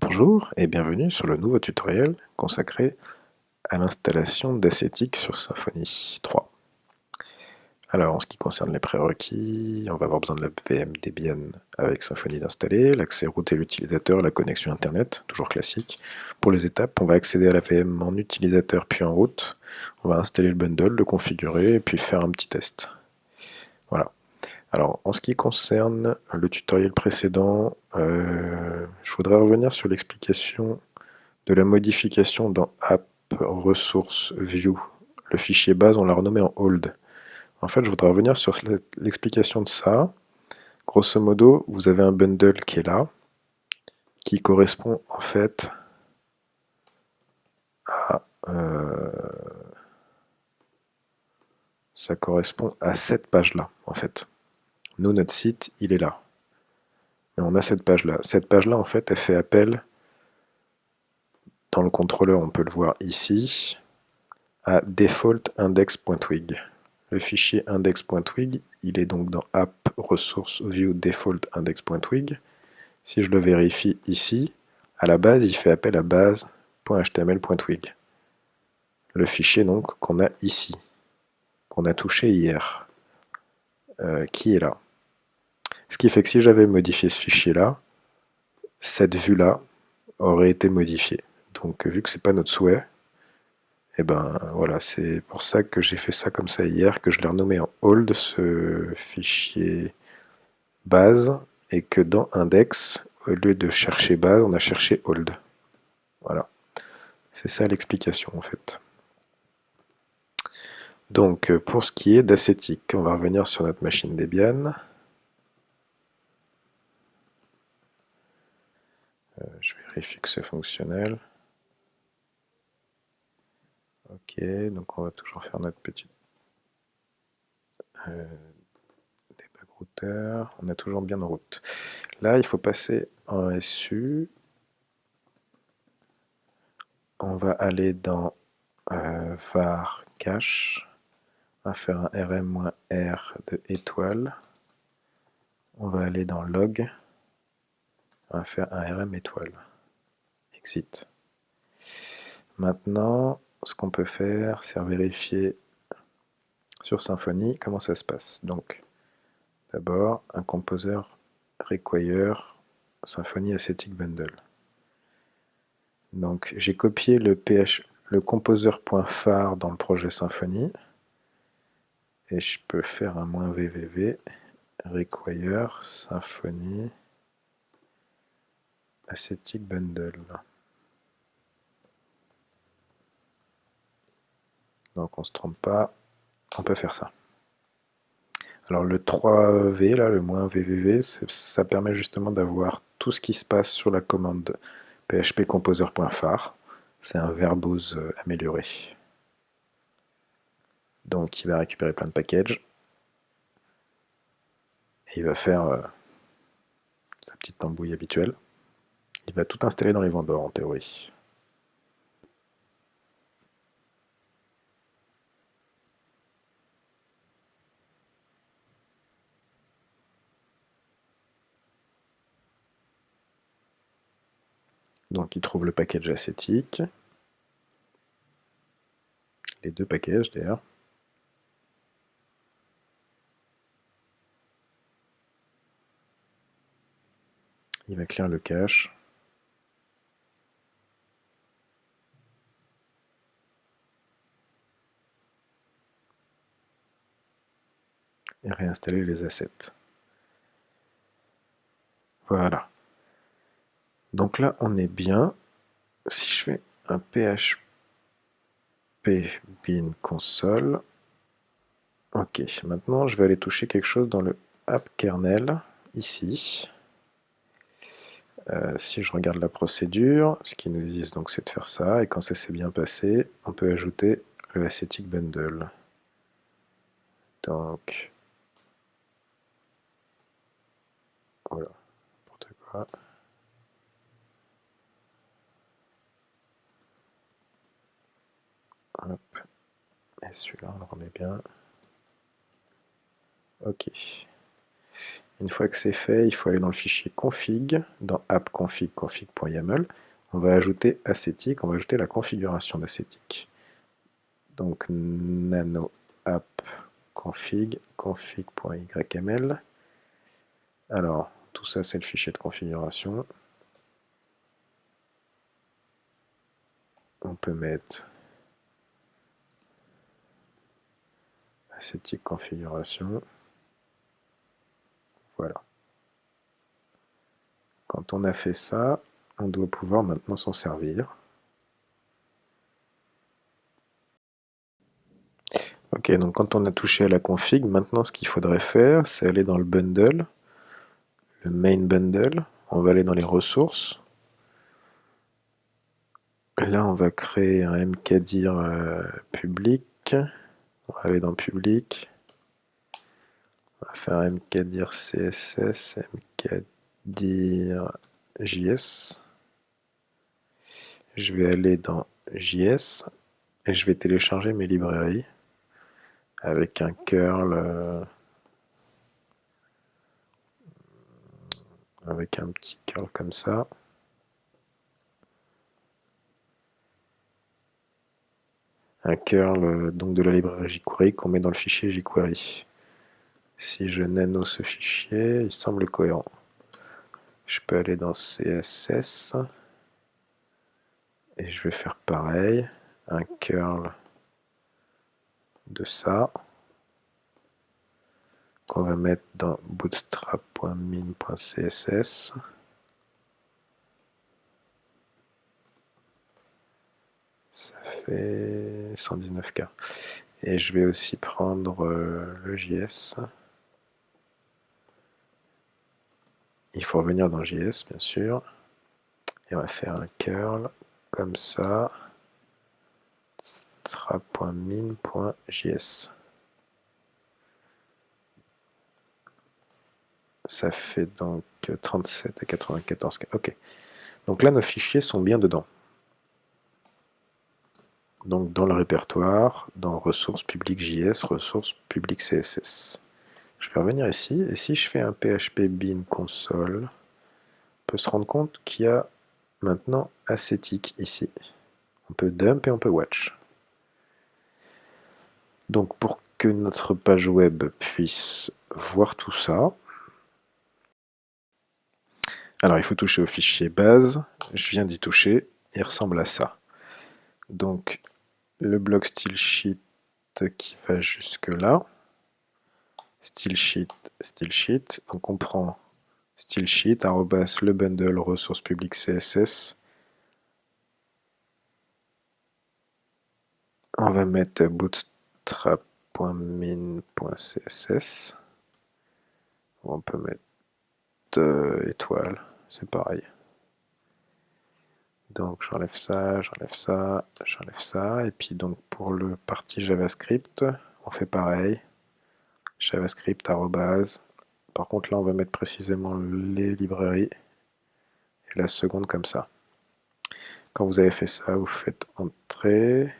Bonjour et bienvenue sur le nouveau tutoriel consacré à l'installation d'Ascetic sur Symfony 3. Alors en ce qui concerne les prérequis, on va avoir besoin de la VM Debian avec Symfony d'installer, l'accès root et l'utilisateur, la connexion internet, toujours classique. Pour les étapes, on va accéder à la VM en utilisateur puis en root, on va installer le bundle, le configurer et puis faire un petit test. Voilà. Alors, en ce qui concerne le tutoriel précédent, je voudrais revenir sur l'explication de la modification dans App Resource View. Le fichier base, on l'a renommé en Old. En fait, je voudrais revenir sur l'explication de ça. Grosso modo, vous avez un bundle qui est là, qui correspond en fait à... ça correspond à cette page-là, en fait. Nous, notre site, il est là. Et on a cette page-là. Cette page-là, en fait, elle fait appel, dans le contrôleur, on peut le voir ici, à default-index.twig. Le fichier index.twig, il est donc dans app resource view default index.twig. Si je le vérifie ici, à la base, il fait appel à base.html.twig. Le fichier donc qu'on a ici, qu'on a touché hier, qui est là. Ce qui fait que si j'avais modifié ce fichier-là, cette vue-là aurait été modifiée. Donc vu que c'est pas notre souhait, et ben voilà, c'est pour ça que j'ai fait ça comme ça hier, que je l'ai renommé en hold, ce fichier base, et que dans index, au lieu de chercher base, on a cherché hold. Voilà, c'est ça l'explication en fait. Donc pour ce qui est d'Ascetic, on va revenir sur notre machine Debian. Je vérifie que c'est fonctionnel. Ok, donc on va toujours faire notre petit debug router. On a toujours bien en route. Là, il faut passer en SU. On va aller dans var cache. On va faire un rm-r de étoile. On va aller dans log. On va faire un rm étoile. Exit. Maintenant, ce qu'on peut faire, c'est vérifier sur Symfony comment ça se passe. Donc, d'abord, un composer require Symfony Ascetic Bundle. Donc, j'ai copié le composer.phare dans le projet Symfony. Et je peux faire un -vvv require Symfony Ascetic Bundle. Donc on ne se trompe pas, on peut faire ça. Alors le 3v, là, le -vvv, ça permet justement d'avoir tout ce qui se passe sur la commande php composer.phare. C'est un verbose amélioré. Donc il va récupérer plein de packages. Et il va faire sa petite tambouille habituelle. Il va tout installer dans les vendors en théorie. Donc il trouve le package Ascetic. Les deux packages d'ailleurs. Il va clear le cache. Et réinstaller les assets. Voilà. Donc là, on est bien. Si je fais un php bin console, ok, maintenant je vais aller toucher quelque chose dans le app kernel, ici. Si je regarde la procédure, ce qu'ils nous disent donc c'est de faire ça, et quand ça s'est bien passé, on peut ajouter le Ascetic Bundle. Donc, voilà, n'importe quoi. Hop, et celui-là on le remet bien. Ok. Une fois que c'est fait, il faut aller dans le fichier config, dans app-config, config.yaml. On va ajouter ascetic, on va ajouter la configuration d'ascetic. Donc nano app config, config.yml. Alors, tout ça c'est le fichier de configuration. On peut mettre ascetic configuration. Voilà. Quand on a fait ça, on doit pouvoir maintenant s'en servir. Ok, donc quand on a touché à la config, maintenant ce qu'il faudrait faire, c'est aller dans le bundle, le main bundle, on va aller dans les ressources. Là, on va créer un mkdir public. On va aller dans public. On va faire un mkdir CSS, mkdir JS. Je vais aller dans JS et je vais télécharger mes librairies avec un curl, avec un petit curl comme ça. Un curl donc de la librairie jQuery qu'on met dans le fichier jQuery. Si je nano ce fichier, il semble cohérent. Je peux aller dans CSS et je vais faire pareil, un curl de ça qu'on va mettre dans bootstrap.min.css. Ça fait 119K. Et je vais aussi prendre le JS. Il faut revenir dans JS, bien sûr. Et on va faire un curl comme ça. bootstrap.min.js. Ça fait donc 37 et 94K. Ok. Donc là, nos fichiers sont bien dedans. Donc dans le répertoire, dans ressources publiques JS, ressources publiques CSS. Je vais revenir ici, et si je fais un PHP bin console, on peut se rendre compte qu'il y a maintenant ascetic ici. On peut dump et on peut watch. Donc pour que notre page web puisse voir tout ça, alors il faut toucher au fichier base, je viens d'y toucher, il ressemble à ça. Donc le bloc style sheet qui va jusque là, style sheet, donc on prend style sheet, arrobas le bundle ressources publiques CSS, on va mettre bootstrap.min.css, on peut mettre étoile, c'est pareil. Donc j'enlève ça, j'enlève ça, j'enlève ça, et puis donc pour le partie JavaScript, on fait pareil, JavaScript arrobase. Par contre là on va mettre précisément les librairies, et la seconde comme ça. Quand vous avez fait ça, vous faites Entrée,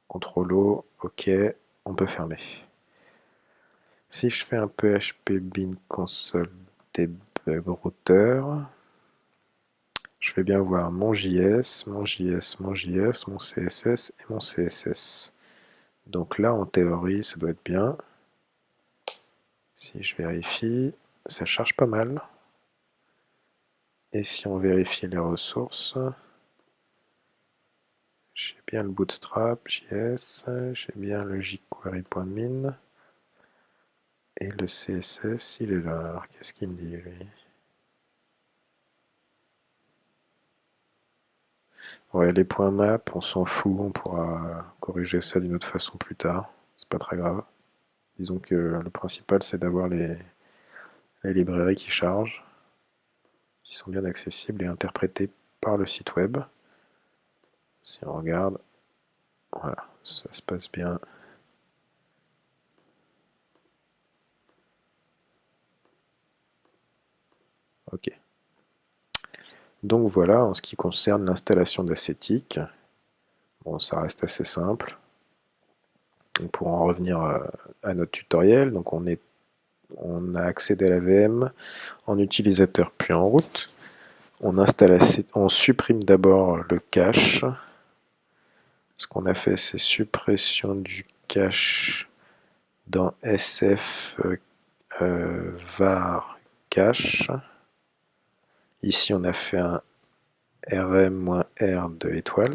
CTRL O, OK, on peut fermer. Si je fais un PHP bin console debug router, je vais bien voir mon JS, mon JS, mon JS, mon CSS et mon CSS. Donc là, en théorie, ça doit être bien. Si je vérifie, ça charge pas mal. Et si on vérifie les ressources, j'ai bien le Bootstrap, JS, j'ai bien le jQuery.min. Et le CSS, il est là. Alors qu'est-ce qu'il me dit, lui? Ouais, les points map, on s'en fout, on pourra corriger ça d'une autre façon plus tard. C'est pas très grave. Disons que le principal, c'est d'avoir les librairies qui chargent, qui sont bien accessibles et interprétées par le site web. Si on regarde, voilà, ça se passe bien. Ok. Donc voilà, en ce qui concerne l'installation d'Ascetic, bon, ça reste assez simple. Donc pour en revenir à notre tutoriel, donc on est On a accédé à la VM en utilisateur puis en route. On supprime d'abord le cache. Ce qu'on a fait, c'est suppression du cache dans sf var cache. Ici, on a fait un rm-r de étoile.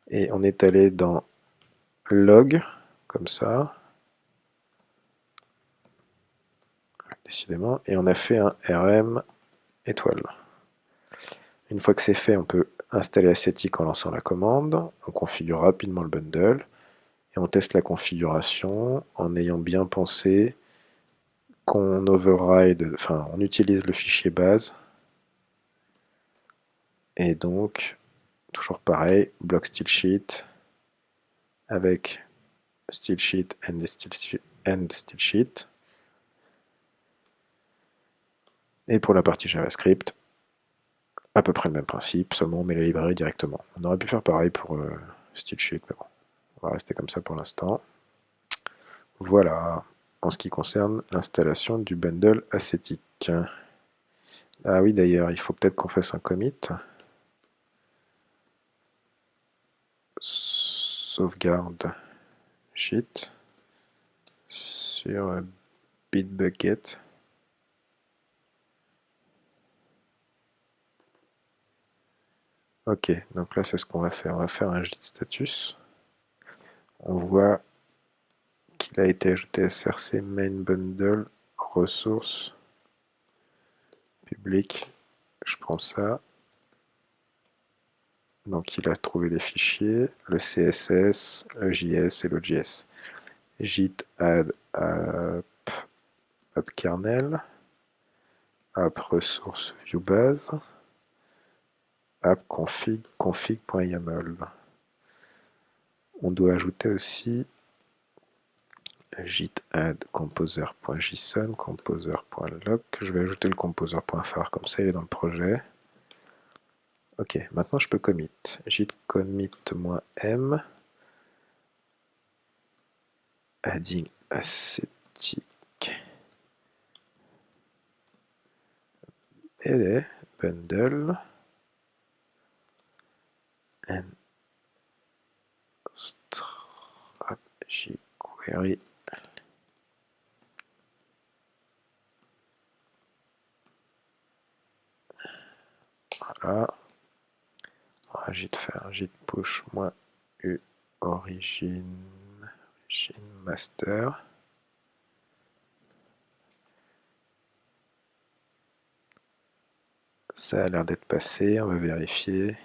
Et on est allé dans log, comme ça. Décidément. Et on a fait un rm étoile. Une fois que c'est fait, on peut installer Ascetic en lançant la commande. On configure rapidement le bundle. Et on teste la configuration en ayant bien pensé qu'on override, enfin on utilise le fichier base. Et donc, toujours pareil, bloc stylesheet avec stylesheet and stylesheet. Et pour la partie JavaScript, à peu près le même principe, seulement on met la librairie directement. On aurait pu faire pareil pour stylesheet, mais bon, on va rester comme ça pour l'instant. Voilà, en ce qui concerne l'installation du bundle Ascetic. Ah oui, d'ailleurs, il faut peut-être qu'on fasse un commit. Sauvegarde Git sur Bitbucket. Ok, donc là c'est ce qu'on va faire. On va faire un Git status. On voit qu'il a été ajouté à src main bundle ressources public. Je prends ça. Donc il a trouvé les fichiers, le CSS, le JS et le JS. Git add app kernel, app ressource view base, app config.yaml. On doit ajouter aussi git add composer.json, composer.log. Je vais ajouter le composer.phare, comme ça il est dans le projet. Ok, maintenant je peux commit. Git commit-m adding Ascetic et bundle and strap jQuery. Voilà. On va git faire git push -u origin master. Ça a l'air d'être passé, on va vérifier.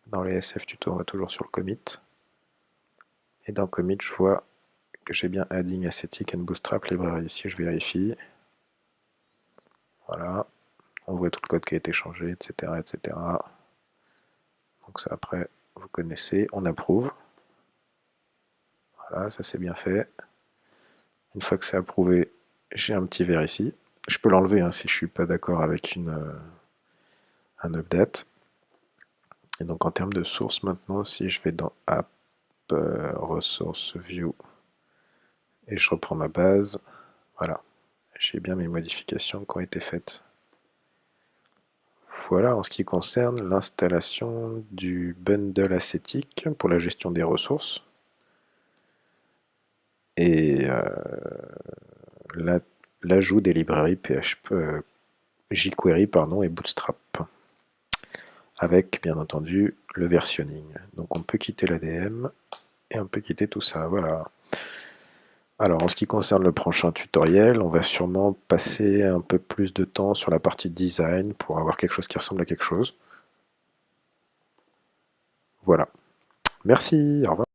Dans les SF tuto, on va toujours sur le commit. Et dans commit, je vois que j'ai bien adding Ascetic and Bootstrap library. Ici, je vérifie. Voilà. On voit tout le code qui a été changé, etc. etc. Donc ça, après, vous connaissez. On approuve. Voilà, ça c'est bien fait. Une fois que c'est approuvé, j'ai un petit ver ici. Je peux l'enlever hein, si je ne suis pas d'accord avec un update. Et donc en termes de source maintenant, si je vais dans app, ressource view, et je reprends ma base, voilà, j'ai bien mes modifications qui ont été faites. Voilà en ce qui concerne l'installation du bundle Ascetic pour la gestion des ressources et l'ajout des librairies PHP, jQuery et Bootstrap, avec bien entendu le versionning. Donc on peut quitter l'ADM et on peut quitter tout ça, voilà. Alors en ce qui concerne le prochain tutoriel, on va sûrement passer un peu plus de temps sur la partie design pour avoir quelque chose qui ressemble à quelque chose. Voilà. Merci, au revoir.